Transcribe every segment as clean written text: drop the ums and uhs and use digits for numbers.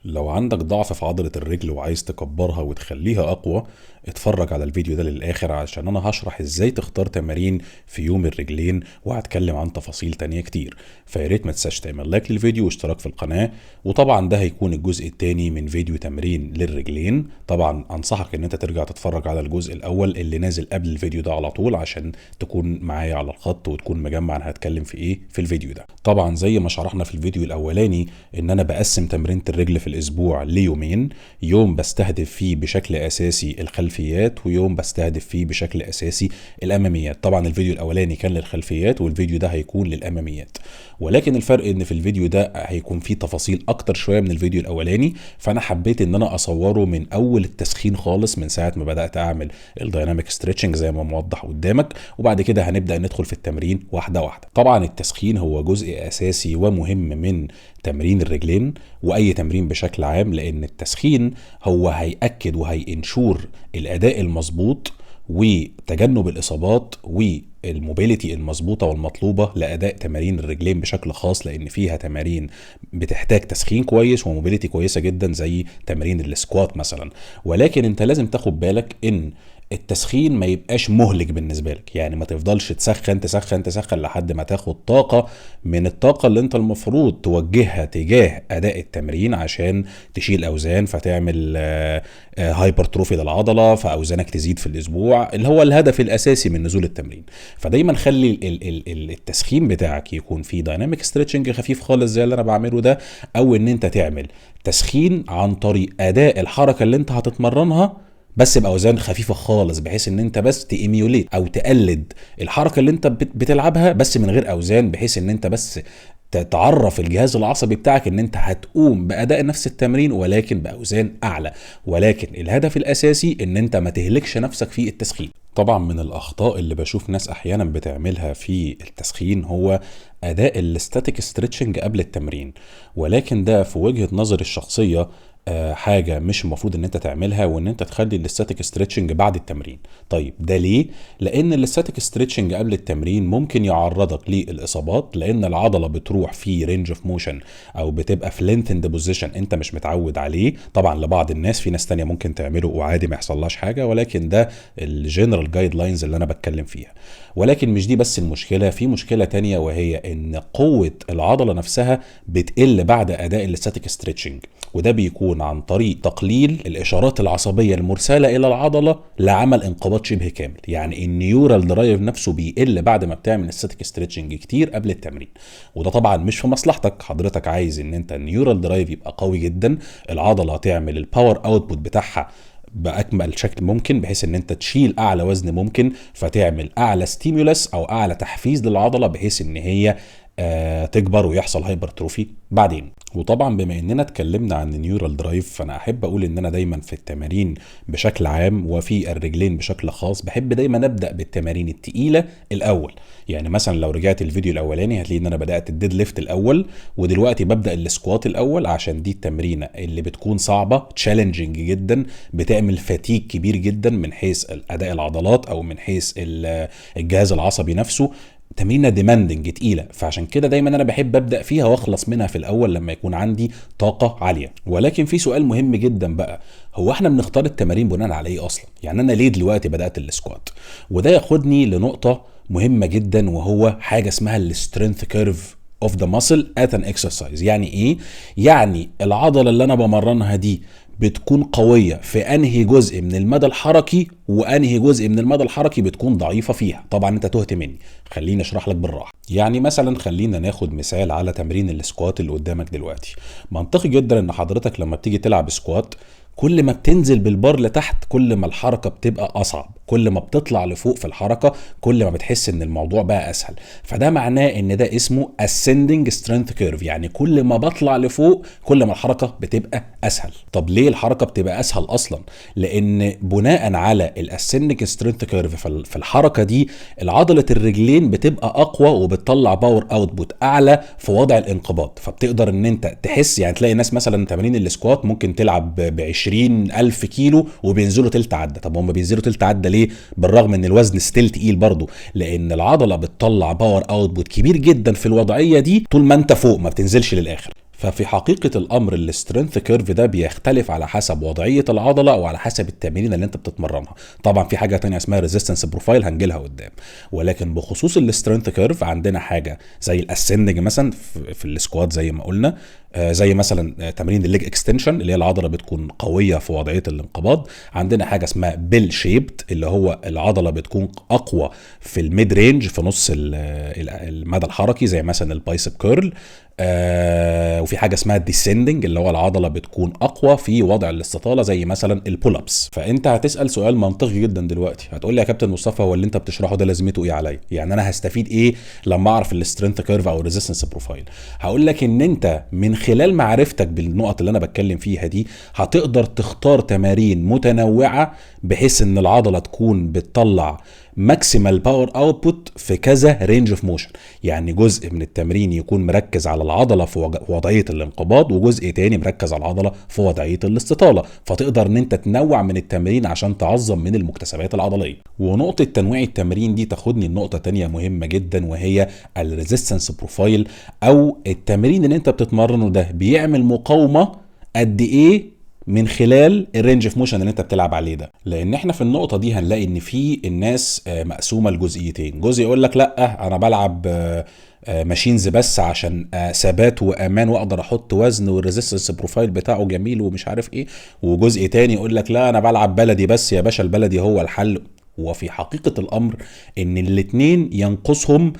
لو عندك ضعف في عضلة الرجل وعايز تكبرها وتخليها أقوى، اتفرج على الفيديو ده للآخر عشان أنا هشرح ازاي تختار تمارين في يوم الرجلين، وهتكلم عن تفاصيل تانية كتير. فياريت ما تنساش تعمل لايك للفيديو واشتراك في القناة. وطبعا ده هيكون الجزء التاني من فيديو تمرين للرجلين. طبعا أنصحك ان انت ترجع تتفرج على الجزء الأول اللي نازل قبل الفيديو ده على طول، عشان تكون معايا على الخط وتكون مجمع انا هتكلم في ايه في الفيديو ده. طبعا زي ما شرحنا في الفيديو الأولاني ان انا بقسم تمرينة الرجل في الاسبوع ليومين، يوم بستهدف فيه بشكل اساسي الخلفيات ويوم بستهدف فيه بشكل اساسي الاماميات. طبعا الفيديو الاولاني كان للخلفيات والفيديو ده هيكون للاماميات، ولكن الفرق ان في الفيديو ده هيكون فيه تفاصيل اكتر شويه من الفيديو الاولاني. فانا حبيت ان انا اصوره من اول التسخين خالص، من ساعه ما بدات اعمل الدايناميك ستريتشنج زي ما موضح قدامك، وبعد كده هنبدا ندخل في التمرين واحده واحده. طبعا التسخين هو جزء اساسي ومهم من تمرين الرجلين واي تمرين بشكل عام، لان التسخين هو هيأكد وهينشور الاداء المظبوط وتجنب الاصابات والموبيليتي المظبوطه والمطلوبه لاداء تمارين الرجلين بشكل خاص، لان فيها تمارين بتحتاج تسخين كويس وموبيليتي كويسه جدا زي تمارين السكوات مثلا. ولكن انت لازم تاخد بالك ان التسخين ما يبقاش مهلك بالنسبه لك، يعني ما تفضلش تسخن تسخن تسخن لحد ما تاخد طاقه من الطاقه اللي انت المفروض توجهها تجاه اداء التمرين عشان تشيل اوزان فتعمل هايبرتروفي للعضله فاوزانك تزيد في الاسبوع، اللي هو الهدف الاساسي من نزول التمرين. فدايما خلي التسخين بتاعك يكون فيه دايناميك ستريتشنج خفيف خالص زي اللي انا بعمله ده، او ان انت تعمل تسخين عن طريق اداء الحركه اللي انت هتتمرنها بس باوزان خفيفه خالص، بحيث ان انت بس تيميوليت او تقلد الحركه اللي انت بتلعبها بس من غير اوزان، بحيث ان انت بس تعرف الجهاز العصبي بتاعك ان انت هتقوم باداء نفس التمرين ولكن باوزان اعلى. ولكن الهدف الاساسي ان انت ما تهلكش نفسك في التسخين. طبعا من الاخطاء اللي بشوف ناس احيانا بتعملها في التسخين هو اداء الاستاتيك ستريتشنج قبل التمرين، ولكن ده في وجهة نظري الشخصيه حاجه مش المفروض ان انت تعملها، وان انت تخلي الاستاتيك ستريتشنج بعد التمرين. طيب ده ليه؟ لان الاستاتيك ستريتشنج قبل التمرين ممكن يعرضك للاصابات، لان العضله بتروح في رينج اوف موشن او بتبقى في لينثند بوزيشن انت مش متعود عليه. طبعا لبعض الناس، في ناس تانية ممكن تعمله وعادي ما يحصلهاش حاجه، ولكن ده الجنرال جايد لاينز اللي انا بتكلم فيها. ولكن مش دي بس المشكله، في مشكله تانية وهي ان قوه العضله نفسها بتقل بعد اداء الاستاتيك ستريتشنج، وده بيكون عن طريق تقليل الاشارات العصبيه المرسله الى العضله لعمل انقباض شبه كامل. يعني النيورال درايف نفسه بيقل بعد ما بتعمل الستاتيك ستريتشنج كتير قبل التمرين، وده طبعا مش في مصلحتك. حضرتك عايز ان انت النيورال درايف يبقى قوي جدا، العضله تعمل الباور اوتبوت بتاعها باكمل شكل ممكن، بحيث ان انت تشيل اعلى وزن ممكن، فتعمل اعلى ستيمولس او اعلى تحفيز للعضله بحيث ان هي تكبر ويحصل هايبرتروفي بعدين. وطبعا بما اننا اتكلمنا عن النيورال درايف، فانا احب اقول ان انا دايما في التمارين بشكل عام وفي الرجلين بشكل خاص بحب دايما ابدا بالتمارين التقيله الاول. يعني مثلا لو رجعت الفيديو الاولاني هتلاقي ان انا بدات الديد ليفت الاول، ودلوقتي ببدا السكوات الاول، عشان دي التمرينه اللي بتكون صعبه تشالنجينج جدا، بتعمل فاتيج كبير جدا من حيث اداء العضلات او من حيث الجهاز العصبي نفسه. تمرينه ديماندنج تقيله، فعشان كده دايما انا بحب ابدا فيها واخلص منها في الاول لما يكون عندي طاقه عاليه. ولكن في سؤال مهم جدا بقى، هو احنا بنختار التمارين بناء على ايه اصلا؟ يعني انا ليه دلوقتي بدات السكوات؟ وده ياخدني لنقطه مهمه جدا، وهو حاجه اسمها السترينث كيرف اوف ذا ماسل ات ان اكسرسايز. يعني ايه؟ يعني العضله اللي انا بمرنها دي بتكون قوية في انهي جزء من المدى الحركي، وانهي جزء من المدى الحركي بتكون ضعيفة فيها. طبعا انت تهت مني، خليني اشرح لك بالراحة. يعني مثلا خلينا ناخد مثال على تمرين السكوات اللي قدامك دلوقتي. منطقي جدا ان حضرتك لما بتيجي تلعب سكوات، كل ما بتنزل بالبار لتحت كل ما الحركة بتبقى أصعب، كل ما بتطلع لفوق في الحركة كل ما بتحس ان الموضوع بقى أسهل. فده معناه ان ده اسمه ascending strength curve، يعني كل ما بطلع لفوق كل ما الحركة بتبقى أسهل. طب ليه الحركة بتبقى أسهل أصلا؟ لأن بناء على ascending strength curve في الحركة دي العضلة الرجلين بتبقى أقوى وبتطلع باور اوتبوت أعلى في وضع الانقباض، فبتقدر ان انت تحس. يعني تلاقي ناس مثلا تمارين السكوات ممكن تلعب ب 20,000 كيلو وبينزلوا تلت عدة. طب هم بينزلوا تلت عدة ليه؟ بالرغم ان الوزن ستيل تقيل برضه، لان العضلة بتطلع باور اوتبوت كبير جدا في الوضعية دي طول ما انت فوق، ما بتنزلش للاخر. ففي حقيقة الأمر السترينث كيرف ده بيختلف على حسب وضعية العضلة أو على حسب التمرين اللي أنت بتتمرنها. طبعا في حاجة تانية اسمها ريزيستنس بروفايل هنجيلها قدام، ولكن بخصوص السترينث كيرف عندنا حاجة زي الاسندنج مثلا في السكوات زي ما قلنا، زي مثلا تمرين الليج اكستنشن اللي هي العضله بتكون قويه في وضعيه الانقباض. عندنا حاجه اسمها بيل شيبت اللي هو العضله بتكون اقوى في الميد رينج في نص المدى الحركي زي مثلا البايسب كيرل. وفي حاجه اسمها ديسندنج اللي هو العضله بتكون اقوى في وضع الاستطاله زي مثلا البول ابس. فانت هتسال سؤال منطقي جدا دلوقتي، هتقول لي يا كابتن مصطفى هو اللي انت بتشرحه ده لازمته ايه عليا؟ يعني انا هستفيد ايه لما اعرف السترينث كيرف او الريزيستنس بروفايل؟ هقول لك ان انت من خلال معرفتك بالنقط اللي انا بتكلم فيها دي هتقدر تختار تمارين متنوعه بحيث ان العضله تكون بتطلع ماكسيمال باور اوتبوت في كذا رينج اوف موشن. يعني جزء من التمرين يكون مركز على العضله في وضعيه الانقباض، وجزء تاني مركز على العضله في وضعيه الاستطاله، فتقدر ان انت تنوع من التمرين عشان تعظم من المكتسبات العضليه. ونقطه تنويع التمرين دي تاخدني لنقطه تانية مهمه جدا، وهي الريزيستنس بروفايل او التمرين اللي انت بتتمرنه ده بيعمل مقاومه قد ايه من خلال الرينج اوف موشن اللي انت بتلعب عليه ده. لان احنا في النقطه دي هنلاقي ان في الناس مقسومه لجزئيتين، جزء يقول لك لا انا بلعب ماشينز بس عشان ثبات وامان واقدر احط وزن والريزيستنس بروفايل بتاعه جميل ومش عارف ايه، وجزء تاني يقول لك لا انا بلعب بلدي بس يا باشا، البلدي هو الحل. وفي حقيقة الأمر إن الاتنين ينقصهم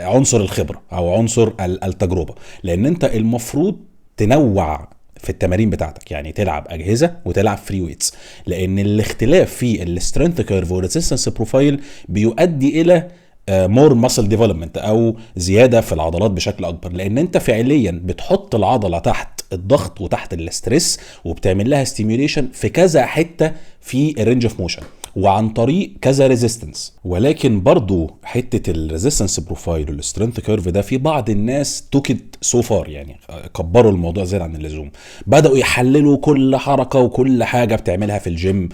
عنصر الخبرة أو عنصر التجربة، لأن أنت المفروض تنوع في التمارين بتاعتك، يعني تلعب اجهزه وتلعب فري ويتس، لان الاختلاف في السترينث كيرف والريزيستنس بروفايل بيؤدي الى مور ماسل ديفلوبمنت او زياده في العضلات بشكل اكبر، لان انت فعليا بتحط العضله تحت الضغط وتحت الاسترس وبتعمل لها ستيميوليشن في كذا حته في الرينج اوف موشن وعن طريق كذا ريزيستنس. ولكن برضو حته الريزيستنس بروفايل والسترينث كيرف ده في بعض الناس توكت سو فار، يعني كبروا الموضوع زيادة عن اللزوم، بداوا يحللوا كل حركه وكل حاجه بتعملها في الجيم،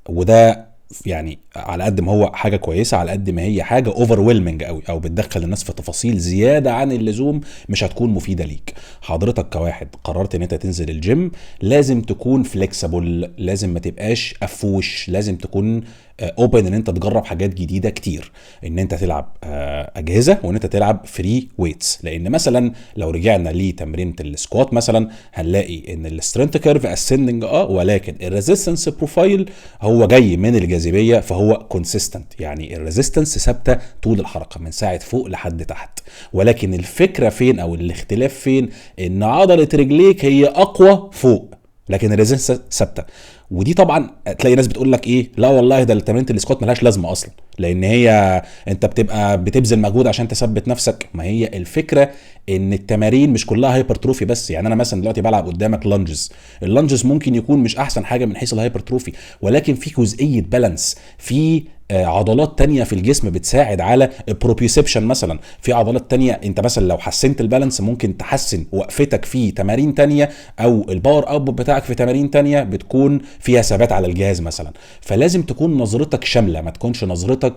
وده يعني على قد ما هو حاجه كويسه على قد ما هي حاجه اوفر ويلمنج قوي او بتدخل الناس في تفاصيل زياده عن اللزوم مش هتكون مفيده ليك. حضرتك كواحد قررت ان انت تنزل الجيم لازم تكون فليكسبل، لازم ما تبقاش قفوش، لازم تكون اوبن ان انت تجرب حاجات جديده كتير، ان انت تلعب اجهزه وان انت تلعب فري ويتس. لان مثلا لو رجعنا لتمرينه السكوات مثلا هنلاقي ان السترينث كيرف اسندنج ولكن الريزيستنس بروفايل هو جاي من الجاذبيه، فهو كونسيستنت، يعني الريزيستنس ثابته طول الحركه من ساعه فوق لحد تحت. ولكن الفكره فين او الاختلاف فين؟ ان عضله رجليك هي اقوى فوق لكن الريزيستنس ثابته. ودي طبعا تلاقي ناس بتقول لك ايه، لا والله ده تمرينه السكوات ملهاش لازمه اصلا، لان هي انت بتبقى بتبذل مجهود عشان تثبت نفسك. ما هي الفكره ان التمارين مش كلها هايبرتروفي بس، يعني انا مثلا دلوقتي بلعب قدامك لانجز، اللانجز ممكن يكون مش احسن حاجه من حيث الهايبرتروفي، ولكن في جزئيه بالانس، في عضلات تانية في الجسم بتساعد على البروبيوسبشن. مثلا في عضلات تانية انت مثلا لو حسنت البالانس ممكن تحسن وقفتك في تمارين تانية، او الباور اوتبوت بتاعك في تمارين تانية بتكون فيها ثبات على الجهاز مثلا. فلازم تكون نظرتك شاملة، ما تكونش نظرتك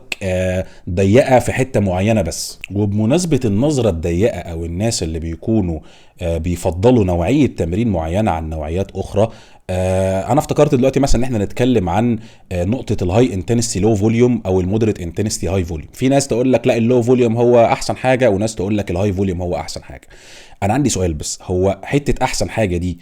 ضيقة في حتة معينة بس. وبمناسبة النظرة الضيقة او الناس اللي بيكونوا بيفضلوا نوعية تمرين معينة عن نوعيات اخرى، انا افتكرت دلوقتي مثلا ان احنا نتكلم عن نقطه الهاي انتنسيتي لو فوليوم او المودريت انتنسيتي هاي فوليوم. في ناس تقول لك لا اللو فوليوم هو احسن حاجه، وناس تقول لك الهاي فوليوم هو احسن حاجه. انا عندي سؤال بس، هو حته احسن حاجه دي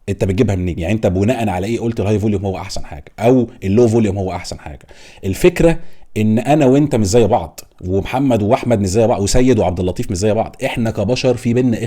انت بتجيبها منين؟ يعني انت بناء على ايه قلت الهاي فوليوم هو احسن حاجه او اللو فوليوم هو احسن حاجه؟ الفكره ان انا وانت مش زي بعض، ومحمد واحمد مش زي بعض، وسيد وعبد اللطيف مش زي بعض. احنا كبشر في بينا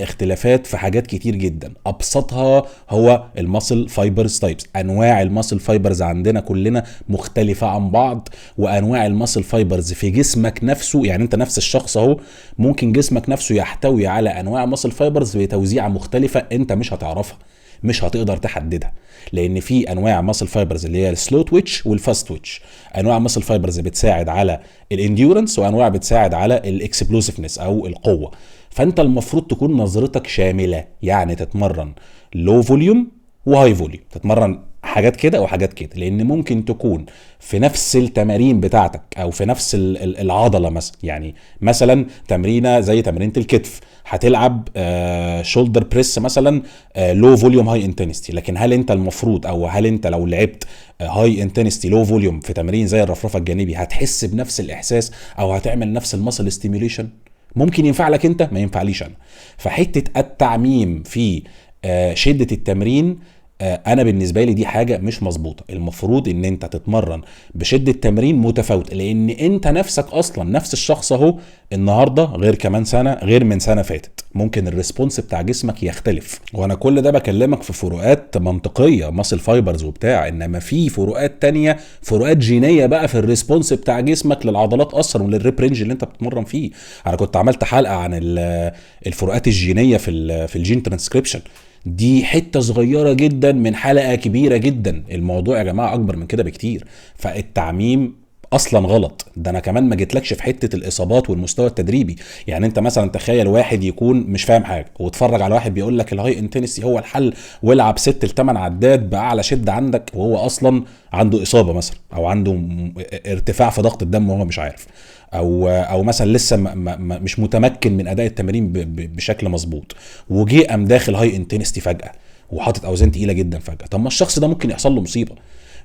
اختلافات، في حاجات كتير جدا، ابسطها هو الماسل فايبرز تايبس. انواع الماسل فايبرز عندنا كلنا مختلفه عن بعض، وانواع الماسل فايبرز في جسمك نفسه، يعني انت نفس الشخص اهو ممكن جسمك نفسه يحتوي على انواع ماسل فايبرز بتوزيعه مختلفه انت مش هتعرفها، مش هتقدر تحددها. لان في انواع ماسل فايبرز اللي هي السلو تويتش والفاست تويتش، انواع ماسل فايبرز بتساعد على الانديورنس وانواع بتساعد على الاكسبلوسيفنس او القوه. فانت المفروض تكون نظرتك شامله، يعني تتمرن لو فوليوم وهاي فوليوم، تتمرن حاجات كده او حاجات كده، لان ممكن تكون في نفس التمارين بتاعتك او في نفس العضله مثلا. يعني مثلا تمرينه زي تمرينه الكتف هتلعب شولدر بريس مثلا لو فوليوم هاي انتنستي، لكن هل انت المفروض او هل انت لو لعبت هاي انتنستي لو فوليوم في تمرين زي الرفرفه الجانبي هتحس بنفس الاحساس او هتعمل نفس المسل ستيميوليشن؟ ممكن ينفع لك انت، ما ينفعليش انا. فحته التعميم في شده التمرين، انا بالنسبه لي دي حاجه مش مظبوطه. المفروض ان انت تتمرن بشده تمرين متفاوته، لان انت نفسك اصلا نفس الشخص اهو النهارده غير كمان سنه غير من سنه فاتت، ممكن الريسبونس بتاع جسمك يختلف. وانا كل ده بكلمك في فروقات منطقيه ماسل فايبرز وبتاع، انما في فروقات تانية، فروقات جينيه بقى في الريسبونس بتاع جسمك للعضلات اصلا وللريب رينج اللي انت بتتمرن فيه. انا كنت عملت حلقه عن الفروقات الجينيه في الجين ترانسكريبشن، دي حته صغيره جدا من حلقه كبيره جدا. الموضوع يا جماعه اكبر من كده بكتير. فالتعميم اصلا غلط. ده انا كمان ما جيتلكش في حته الاصابات والمستوى التدريبي. يعني انت مثلا تخيل واحد يكون مش فاهم حاجه واتفرج على واحد بيقول لك الهاي انتنسي هو الحل والعب 6 ل 8 عدات باعلى شده عندك، وهو اصلا عنده اصابه مثلا او عنده ارتفاع في ضغط الدم وهو مش عارف، او مثلا لسه مش متمكن من اداء التمارين بشكل مظبوط، وجي قام داخل هاي انتنستي فجاه وحاطط اوزان تقيله جدا فجاه. طب ما الشخص ده ممكن يحصل له مصيبه.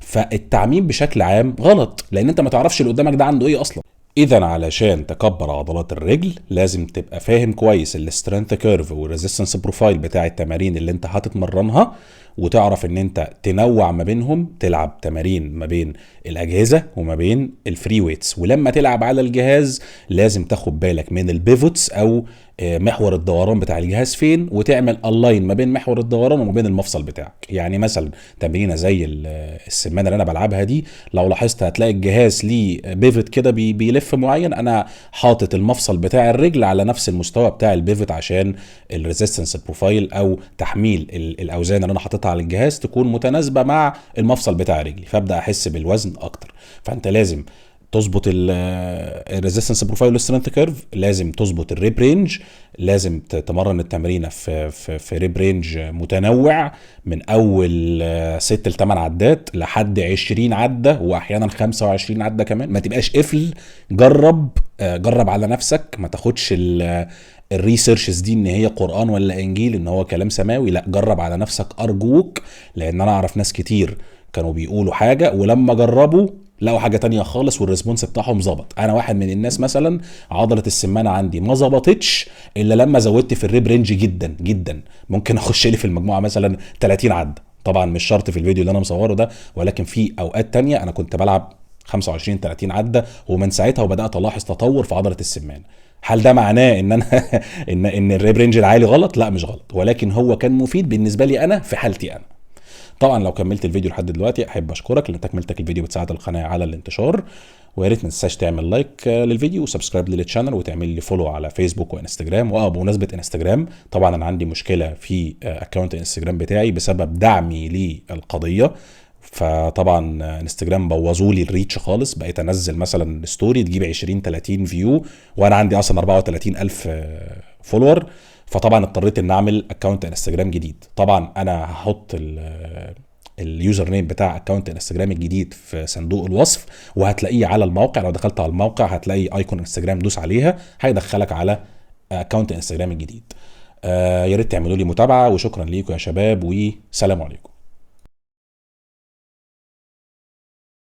فالتعميم بشكل عام غلط، لان انت ما تعرفش اللي قدامك ده عنده ايه اصلا. اذا علشان تكبر عضلات الرجل لازم تبقى فاهم كويس السترينث كيرف والريزيستنس بروفايل بتاع التمارين اللي انت هتتمرنها، وتعرف ان انت تنوع ما بينهم، تلعب تمارين ما بين الاجهزه وما بين الفري ويتس. ولما تلعب على الجهاز لازم تاخد بالك من البيفوتس او محور الدوران بتاع الجهاز فين، وتعمل الاين ما بين محور الدوران وما بين المفصل بتاعك. يعني مثلا تمرينه زي السمانه اللي انا بلعبها دي، لو لاحظت هتلاقي الجهاز ليه بيفوت كده بيلف معين، انا حاطط المفصل بتاع الرجل على نفس المستوى بتاع البيفوت عشان الريزيستنس بروفايل او تحميل الاوزان اللي انا حاططها على الجهاز تكون متناسبه مع المفصل بتاع رجلي، فابدا احس بالوزن اكتر. فانت لازم تظبط الريزيستنس بروفايل والسترينث كيرف، لازم تظبط الريب رينج، لازم تمرن التمرينه في ريب رينج متنوع من اول 6 ل 8 عدات لحد 20 عده واحيانا 25 عده كمان. ما تبقاش قفل، جرب على نفسك، ما تاخدش الريسيرشز دي ان هي قرآن ولا انجيل ان هو كلام سماوي، لا جرب على نفسك ارجوك. لان انا اعرف ناس كتير كانوا بيقولوا حاجة ولما جربوا لقوا حاجة تانية خالص والريسبونس بتاعهم ظبط. انا واحد من الناس مثلا عضلة السمانة عندي ما ظبطتش الا لما زودت في الريب رينج جدا جدا. ممكن اخش لي في المجموعة مثلا 30 عدة، طبعا مش شرط في الفيديو اللي انا مصوره ده، ولكن في اوقات تانية انا كنت بلعب 25 30 عدة، ومن ساعتها وبدات الاحظ تطور في عضلة السمانة. هل ده معناه ان انا ان الريب رينج العالي غلط؟ لا مش غلط، ولكن هو كان مفيد بالنسبه لي انا في حالتي انا. طبعا لو كملت الفيديو لحد دلوقتي احب اشكرك، لان تكملتك الفيديو بتساعد القناه على الانتشار. ويا ريت ما تنساش تعمل لايك للفيديو وسبسكرايب للتشانل وتعمل لي فولو على فيسبوك وانستجرام. بمناسبه انستجرام، طبعا انا عندي مشكله في اكونت انستجرام بتاعي بسبب دعمي للقضيه. فطبعا انستجرام بوظوا لي الريتش خالص، بقيت انزل مثلا ستوري تجيب 20 30 فيو وانا عندي اصلا 34 الف فولور. فطبعا اضطريت ان اعمل اكونت انستجرام جديد. طبعا انا هحط اليوزر نيم بتاع اكونت انستجرام الجديد في صندوق الوصف، وهتلاقيه على الموقع. لو دخلت على الموقع هتلاقي ايكون انستجرام، دوس عليها هيدخلك على اكونت انستجرام الجديد. يا ريت تعملوا لي متابعه، وشكرا ليكم يا شباب، وسلام عليكم.